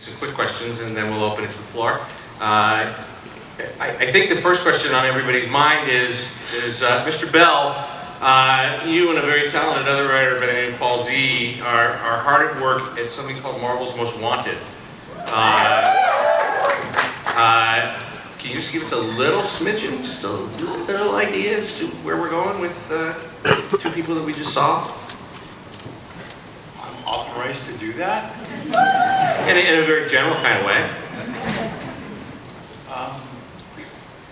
Some quick questions, and then we'll open it to the floor. I think the first question on everybody's mind is Mr. Bell, you and a very talented other writer by the name of Paul Z are hard at work at something called Marvel's Most Wanted. Can you just give us a little smidgen, just a little idea as to where we're going with two people that we just saw? I'm authorized to do that? In a very general kind of way.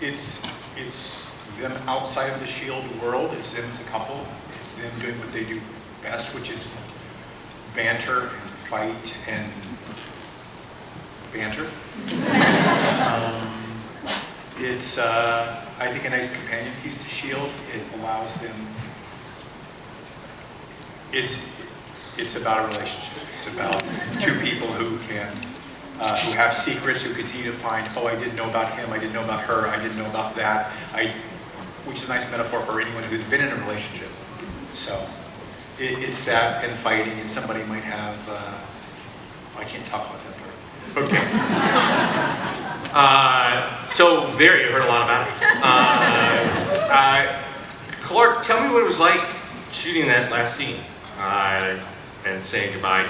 It's them outside of the S.H.I.E.L.D. world. It's them as a couple. It's them doing what they do best, which is banter and fight and banter. It's, I think, a nice companion piece to S.H.I.E.L.D. It allows them, it's about a relationship. It's about two people who have secrets, who continue to find, oh, I didn't know about him, I didn't know about her, I didn't know about that, which is a nice metaphor for anyone who's been in a relationship. So it's that and fighting, and somebody might have, I can't talk about that part. Okay. So there, you heard a lot about it. Clark, tell me what it was like shooting that last scene and saying goodbye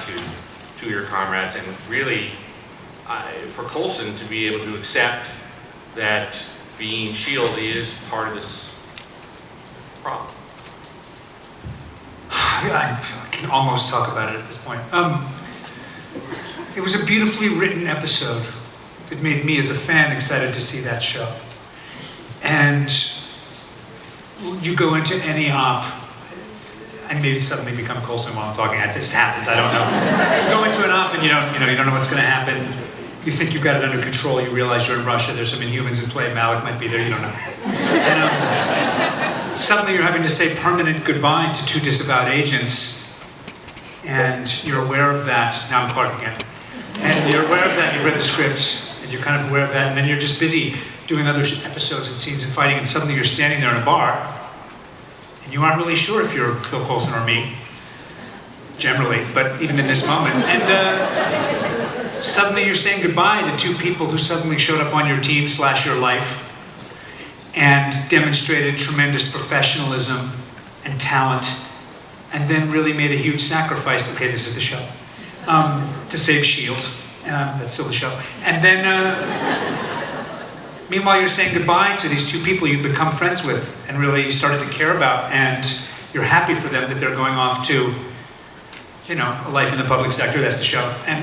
to your comrades, and really for Coulson to be able to accept that being S.H.I.E.L.D. is part of this problem. I can almost talk about it at this point. It was a beautifully written episode that made me as a fan excited to see that show. And you go into any op, I maybe suddenly become Coulson while I'm talking. That just happens, I don't know. You go into an op and you don't know what's going to happen. You think you've got it under control. You realize you're in Russia. There's some Inhumans in play. Malik might be there. You don't know. And suddenly you're having to say permanent goodbye to two disavowed agents, and you're aware of that. Now I'm Clark again. And you're aware of that. You've read the script, and you're kind of aware of that. And then you're just busy doing other episodes and scenes and fighting. And suddenly you're standing there in a bar. And you aren't really sure if you're Phil Coulson or me, generally, but even in this moment. And suddenly you're saying goodbye to two people who suddenly showed up on your team / your life and demonstrated tremendous professionalism and talent, and then really made a huge sacrifice. Okay, this is the show. To save S.H.I.E.L.D. That's still the show. And then, meanwhile, you're saying goodbye to these two people you've become friends with and really started to care about, and you're happy for them that they're going off to, a life in the public sector, that's the show, and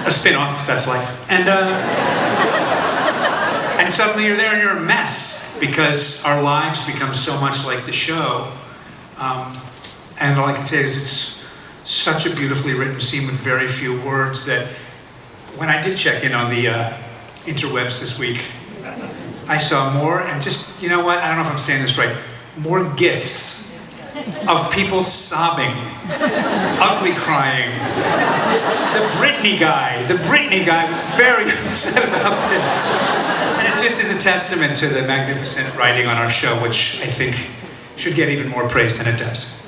a spin-off, that's life. And suddenly you're there and you're a mess, because our lives become so much like the show. And all I can say is it's such a beautifully written scene with very few words that when I did check in on the interwebs this week, I saw more, and just, you know what, I don't know if I'm saying this right, more GIFs of people sobbing, ugly crying. The Britney guy was very upset about this. And it just is a testament to the magnificent writing on our show, which I think should get even more praise than it does.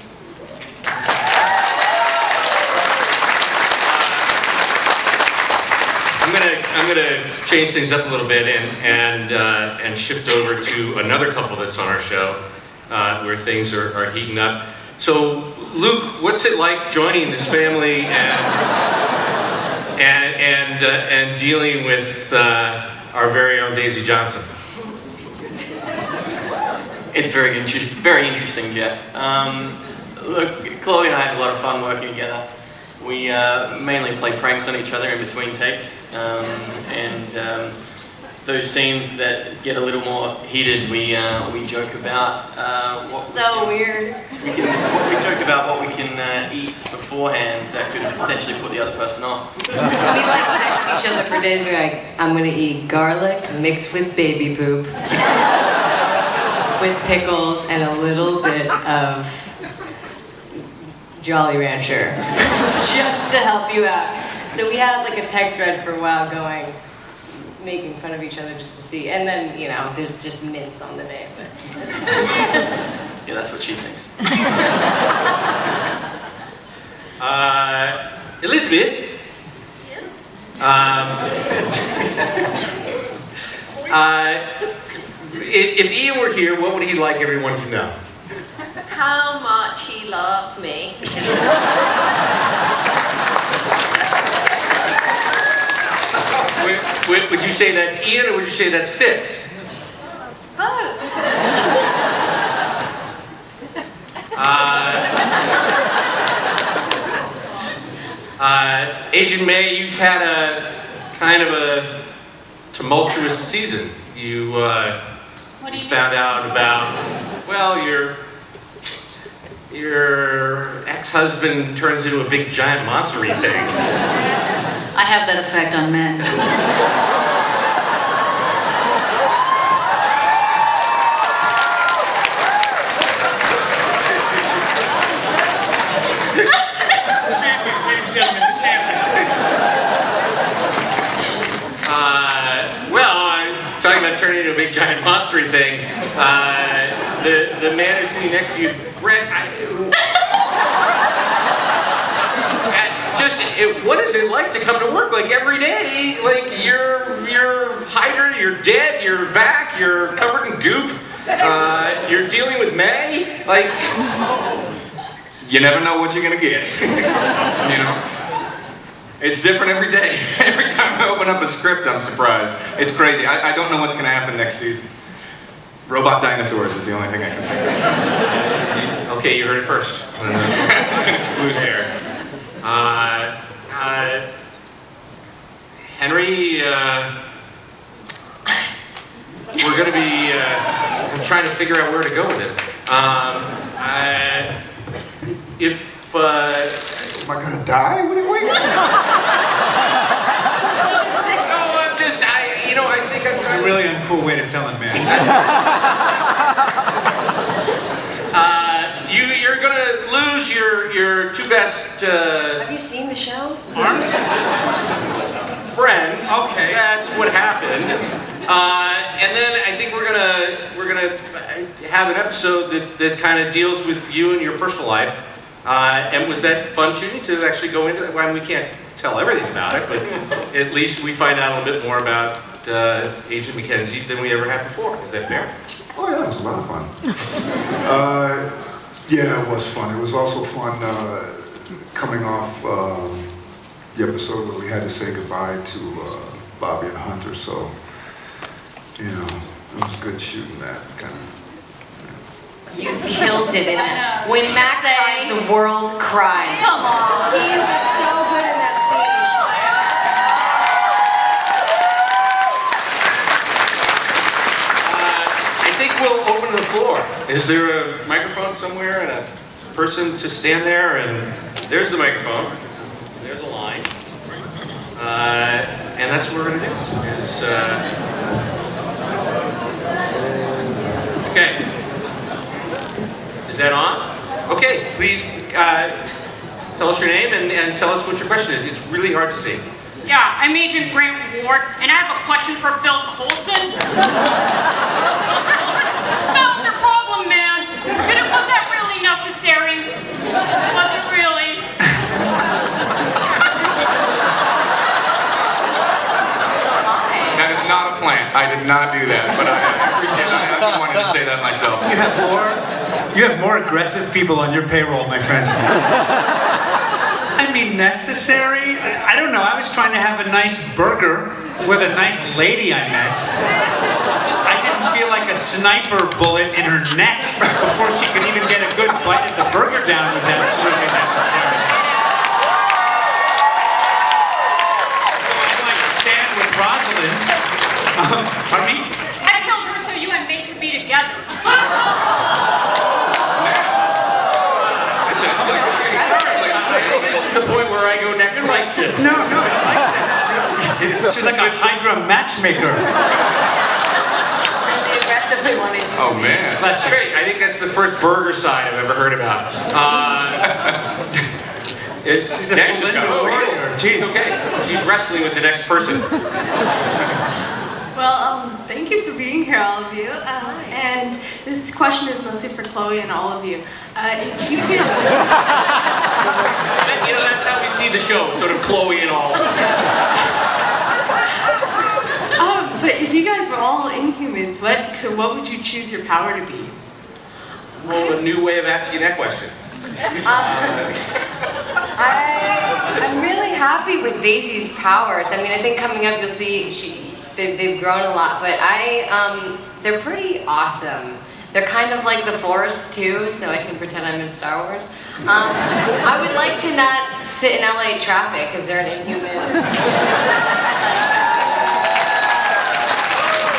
I'm gonna change things up a little bit and shift over to another couple that's on our show, where things are heating up. So, Luke, what's it like joining this family and dealing with our very own Daisy Johnson? It's very interesting, Jeff. Look, Chloe and I have a lot of fun working together. We mainly play pranks on each other in between takes, and those scenes that get a little more heated, we joke about weird. We joke about what we can eat beforehand that could potentially put the other person off. We text each other for days. We're like, I'm gonna eat garlic mixed with baby poop, with pickles and a little bit of Jolly Rancher, just to help you out. So we had a text thread for a while going, making fun of each other just to see, and then, there's just mints on the day, but. Yeah, that's what she thinks. Elizabeth? Yes? If Ian were here, what would he like everyone to know? How much he loves me. Would you say that's Ian or would you say that's Fitz? Both. Agent May, you've had a kind of a tumultuous season. You What do you found out about, well, your ex-husband turns into a big giant monster-y thing. I have that effect on men. Champion, ladies and gentlemen, the champion. Talking about turning into a big giant monster thing, the man who's sitting next to you, Brent, what is it like to come to work like every day? Like you're hydrated, you're dead, you're back, you're covered in goop, you're dealing with May, like. You never know what you're gonna get. You know? It's different every day. Every time I open up a script, I'm surprised. It's crazy. I don't know what's gonna happen next season. Robot dinosaurs is the only thing I can think of. Okay, you heard it first. It's an exclusive. Henry, we're gonna be trying to figure out where to go with this. Am I gonna die? What are we? No, I think It's a really uncool way to tell him, man. You're gonna lose your two best Have you seen the show? Arms? friends. Okay. That's what happened. And then I think we're gonna have an episode that kind of deals with you and your personal life. And was that fun shooting to actually go into that? Well, we can't tell everything about it, but at least we find out a little bit more about Agent Mackenzie than we ever have before. Is that fair? Oh yeah, it was a lot of fun. Yeah, it was fun. It was also fun coming off the episode where we had to say goodbye to Bobby and Hunter. So, it was good shooting that kind of. You killed it in that. When Mac cries, the world cries. Come on. He was so good in that scene. I think we'll open the floor. Is there a microphone somewhere and a person to stand there? And there's the microphone. There's a line. And that's what we're going to do. Okay. Is that on? Okay, please tell us your name and tell us what your question is. It's really hard to see. Yeah, I'm Agent Grant Ward, and I have a question for Phil Coulson. What's your problem, man? Was that really necessary? Was it really? That is not a plant. I did not do that, but I appreciate it. I've been wanting to say that myself. You have more aggressive people on your payroll, my friends. I mean, necessary? I don't know. I was trying to have a nice burger with a nice lady I met. I didn't feel like a sniper bullet in her neck before she could even get a good bite of the burger down was absolutely necessary. Like stand with Rosalind. Pardon me? I killed her so you and May could be together. This is the point where I go next question. No, I like this. She's like a Hydra matchmaker. Really aggressively wanted to. Oh man. Bless you. Great, I think that's the first burger sign I've ever heard about. She's a that just got Belinda over warrior. Jeez. Okay, she's wrestling with the next person. Well, thank you for being here, all of you. And this question is mostly for Chloe and all of you. If you could... That's how we see the show, sort of Chloe and all. But if you guys were all what would you choose your power to be? Well, a new way of asking that question. I'm really happy with Daisy's powers. I mean, I think coming up you'll see they've grown a lot, but they're pretty awesome. They're kind of like the Force too, so I can pretend I'm in Star Wars. I would like to not sit in LA traffic because they're an inhuman.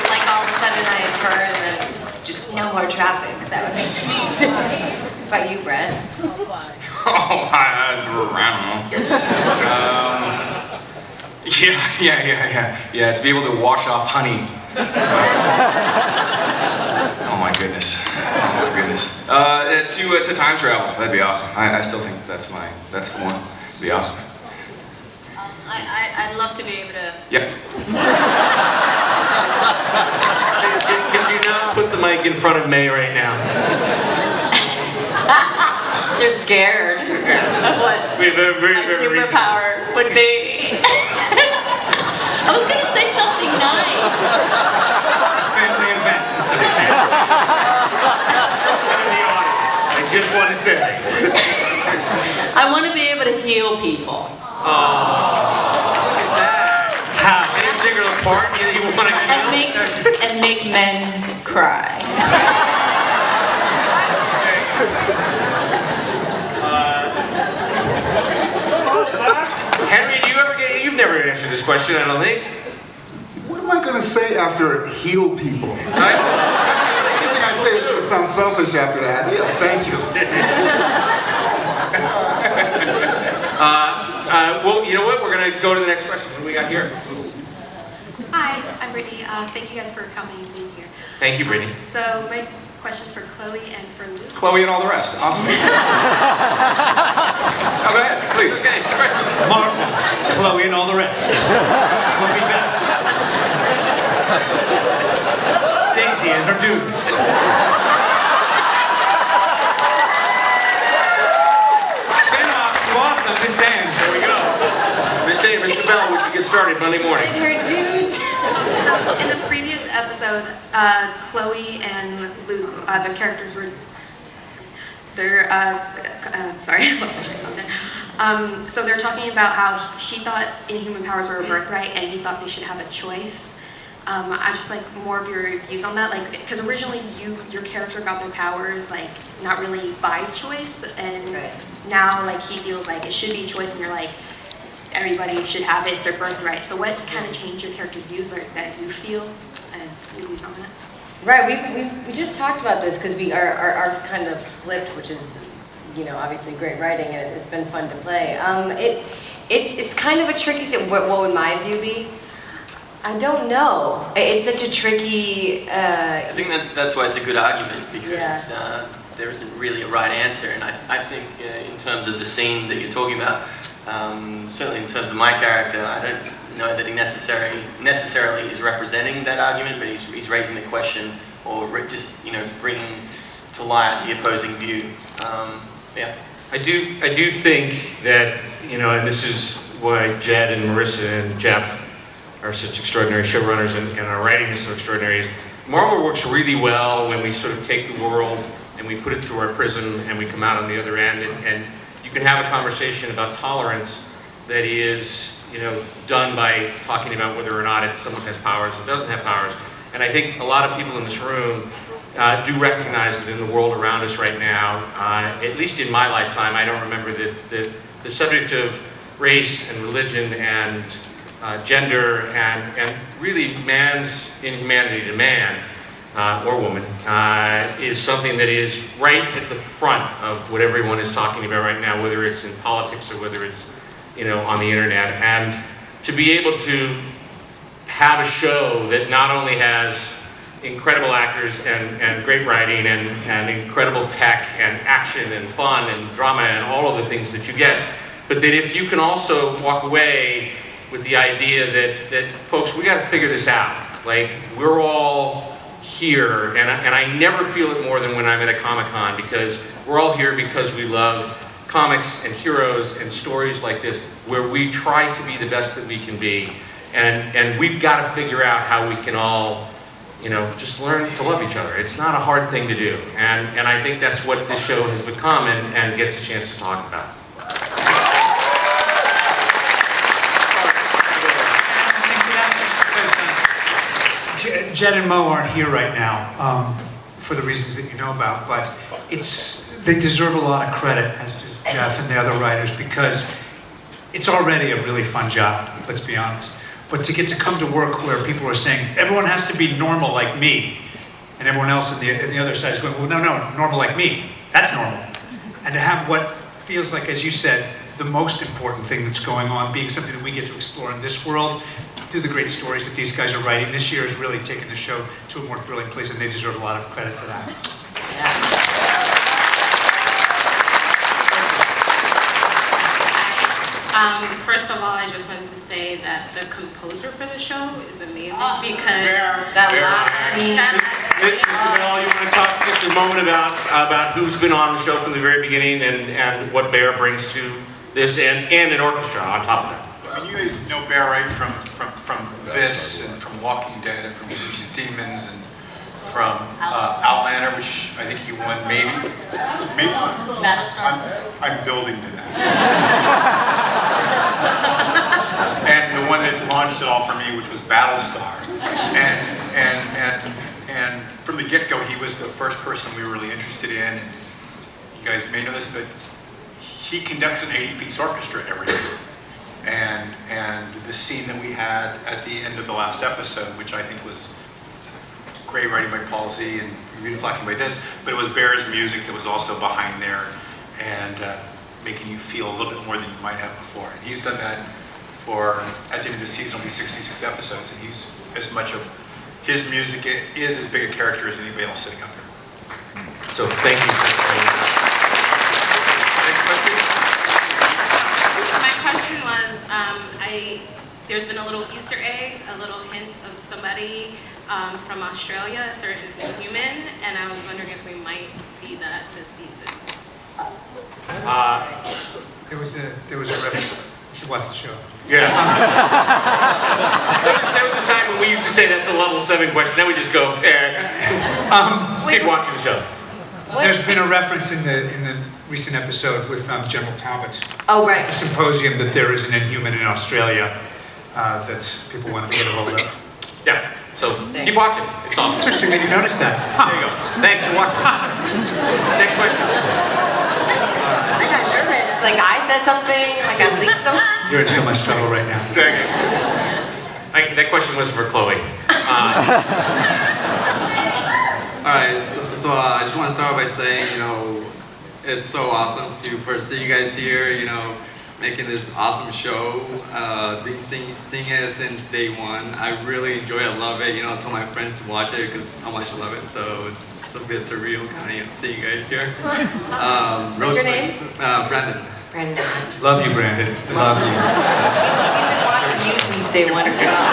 Like all of a sudden I turn and then just no more traffic. That would be amazing. What about you, Brett? Oh, I don't know. Yeah, to be able to wash off honey. Oh my goodness. To time travel, that'd be awesome. I still think that's the one. It'd be awesome. I'd love to be able to. Yep. Could you not put the mic in front of May right now? They're scared of what We have a very, my very superpower would be. I was gonna say something nice. It's a family event. I just want to say. I want to be able to heal people. Oh, look at that. How? Any particular part that you want to And make men cry. Henry, you've never answered this question, I don't think. What am I going to say after heal people? Everything I say is going to sound selfish after that. Yeah, thank you. Well, you know what? We're going to go to the next question. What do we got here? Hi, I'm Brittany. Thank you guys for coming and being here. Thank you, Brittany. So my question's for Chloe and for Luke. Chloe and all the rest. Awesome. Oh, go ahead, please. Okay, sorry. Marvels, Chloe and all the rest. We'll be back. Daisy and her dudes. Spin-off to awesome, Miss Anne. There we go. Miss A, Mr. Bell, we should get started Monday morning. And her dudes. So in the previous episode, Chloe and Luke, the characters were, sorry, I lost my train of thought there. So they're talking about how she thought inhuman powers were a birthright, and he thought they should have a choice. I just like more of your views on that, like because originally your character got their powers like not really by choice, and now like he feels like it should be a choice, and you're like everybody should have it, it's their birthright. So what kind of changed your character's views like, that you feel, and your views on that? Right, we just talked about this because our arcs kind of flipped, which is, you know, obviously great writing, and it's been fun to play. It's kind of a tricky. What would my view be? I don't know. It's such a tricky. I think that's why it's a good argument, because there isn't really a right answer, and I think in terms of the scene that you're talking about, certainly in terms of my character, I don't know that he necessarily is representing that argument, but he's raising the question, or just bringing to light the opposing view. I do think that, and this is why Jed and Marissa and Jeff are such extraordinary showrunners, and our writing is so extraordinary, is Marvel works really well when we sort of take the world and we put it through our prism and we come out on the other end, and you can have a conversation about tolerance that is, done by talking about whether or not someone has powers or doesn't have powers. And I think a lot of people in this room do recognize that in the world around us right now, at least in my lifetime, I don't remember that the subject of race and religion and gender and really man's inhumanity to man or woman is something that is right at the front of what everyone is talking about right now, whether it's in politics or whether it's on the internet. And to be able to have a show that not only has incredible actors and great writing and incredible tech and action and fun and drama and all of the things that you get, but that if you can also walk away with the idea that folks, we got to figure this out. Like, we're all here, and I never feel it more than when I'm at a Comic-Con, because we're all here because we love comics and heroes and stories like this, where we try to be the best that we can be, and we've got to figure out how we can all just learn to love each other. It's not a hard thing to do. And I think that's what this show has become and gets a chance to talk about. Jed and Mo aren't here right now for the reasons that you know about, but they deserve a lot of credit, as does Jeff and the other writers, because it's already a really fun job, let's be honest. But to get to come to work where people are saying, everyone has to be normal like me, and everyone else on the other side is going, well, no, normal like me, that's normal. And to have what feels like, as you said, the most important thing that's going on, being something that we get to explore in this world, through the great stories that these guys are writing. This year has really taken the show to a more thrilling place, and they deserve a lot of credit for that. First of all, I just wanted to say that the composer for the show is amazing because that last scene. Mr. Bell, you want to talk just a moment about who's been on the show from the very beginning and what Bear brings to this and an orchestra on top of that? I mean, you guys know Bear, right, from this and from Walking Dead and from Witch's Demons and from Outlander, which I think he won maybe. Battlestar. I'm building to that. And the one that launched it all for me, which was Battlestar. And from the get-go, he was the first person we were really interested in. And you guys may know this, but he conducts an 80-piece orchestra every year. And the scene that we had at the end of the last episode, which I think was great writing by Paul Z and beautiful acting by this, but it was Bear's music that was also behind there and making you feel a little bit more than you might have before. And he's done that at the end of the season, will be 66 episodes, and he's as much of his music is as big a character as anybody else sitting up here. So thank you. Next question. My question was, there's been a little Easter egg, a little hint of somebody from Australia, a certain human, and I was wondering if we might see that this season. There was a reference. You should watch the show. Yeah. There was a time when we used to say that's a level 7 question. Now we just go, keep watching the show. There's been a reference in the recent episode with General Talbot. Oh, right. A symposium that there is an Inhuman in Australia that people want to get a hold of. Yeah. So keep watching. It's awesome. Interesting that you noticed that. There you go. Thanks for watching. Next question. I got nervous. Like I said something, like I leaked something. You're in so much trouble right now. Second. That question was for Chloe. Alright, so I just want to start by saying, it's so awesome to first see you guys here, making this awesome show. Been seeing it since day one. I really enjoy it, I love it. I told my friends to watch it because how much I love it. So it's a bit surreal kind of seeing you guys here. What's your name? Brandon. Brandon. Love you, Brandon. Love you. We've been watching you since day one as well.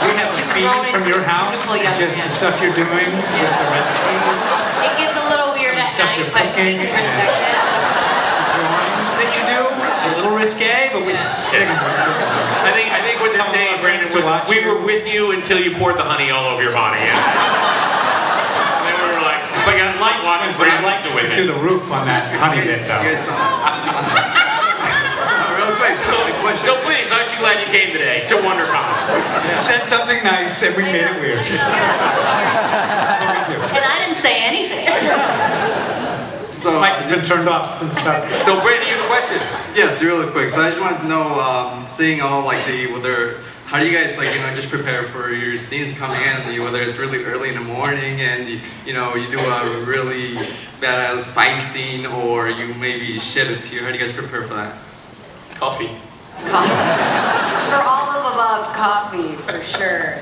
We have a feed from your house, just the stuff you're doing with the recipes. It gets a little weird at night, but we can respect it. Drawings that you do, a little risque, but we just take them. I think what they're saying, Brandon, was we were with you until you poured the honey all over your body. Yeah. And then we were like, I got light watching Brandon still with through the roof on that honey bit, though. Real quick, so please, aren't you glad you came today to Wondercon? You said something nice and we made it weird. That's what we do. And I didn't say anything. So, Mike's been turned off since about... So Brandon, you have a question? Yes, really quick. So I just wanted to know, seeing all how do you guys just prepare for your scenes coming in? Whether it's really early in the morning and you do a really badass fight scene, or you maybe shed a tear. How do you guys prepare for that? Coffee. Coffee. For all of above, coffee, for sure.